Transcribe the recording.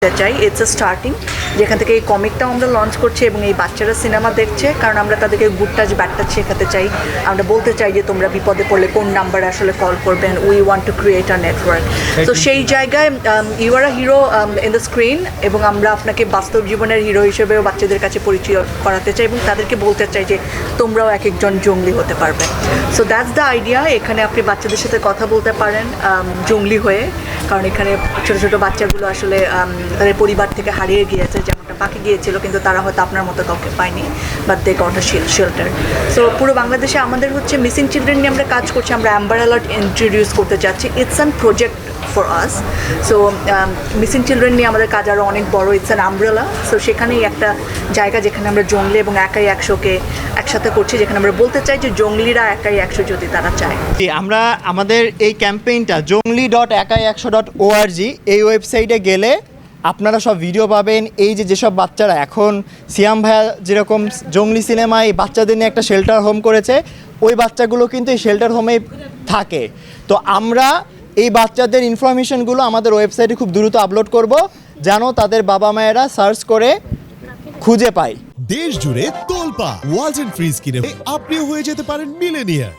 চাই। It's a starting, যেখান থেকে এই কমিকটাও আমরা লঞ্চ করছি এবং এই বাচ্চারা সিনেমা দেখছে, কারণ আমরা তাদেরকে গুড টাচ ব্যাড টাচ শেখাতে চাই। আমরা বলতে চাই যে তোমরা বিপদে পড়লে কোন নাম্বারে আসলে কল করবেন। We want to create a network. তো সেই জায়গায় you are a hero in the screen, এবং আমরা আপনাকে বাস্তব জীবনের হিরো হিসেবেও বাচ্চাদের কাছে পরিচয় করাতে চাই এবং তাদেরকে বলতে চাই যে তোমরাও এক একজন জঙ্গলি হতে পারবে। So that's the idea. এখানে আপনি বাচ্চাদের সাথে কথা বলতে পারেন জঙ্গলি হয়ে, কারণ এখানে ছোটো ছোটো বাচ্চাগুলো আসলে তাদের পরিবার থেকে হারিয়ে গিয়েছে, যেমনটা পাখি গিয়েছিল, কিন্তু তারা হয়তো আপনার মতো কাউকে পায়নি, but they got a shelter. So পুরো বাংলাদেশে আমাদের হচ্ছে মিসিং চিলড্রেন নিয়ে আমরা কাজ করছি। আমরা অ্যাম্বার অ্যালার্ট ইন্ট্রোডিউস করতে চাচ্ছি। It's an project for us. So missing children নিয়ে আমাদের কাজ আরও অনেক বড়। It's an umbrella. সো সেখানেই একটা জায়গা যেখানে আমরা জঙ্গলি এবং একাই 100কে একসাথে করছি, যেখানে আমরা বলতে চাই যে জঙ্গলিরা একাই 100 যদি তারা চায়। আমরা আমাদের এই ক্যাম্পেইনটা jongli.ekai100.org এই ওয়েবসাইটে গেলে আপনারা সব ভিডিও পাবেন। এই যেসব বাচ্চারা এখন সিয়াম ভাইয়া যেরকম জঙ্গলি সিনেমায় বাচ্চাদের নিয়ে একটা শেল্টার হোম করেছে, ওই বাচ্চাগুলো কিন্তু এই শেল্টার হোমে থাকে। তো আমরা এই বাচ্চাদের ইনফরমেশনগুলো আমাদের ওয়েবসাইটে খুব দ্রুত আপলোড করব, যেন তাদের বাবা মায়েরা সার্চ করে খুঁজে পায়। দেশ জুড়ে তোলপা ওয়ালটন ফ্রিজ কিনে আপনিও হয়ে যেতে পারেন মিলেনিয়ার।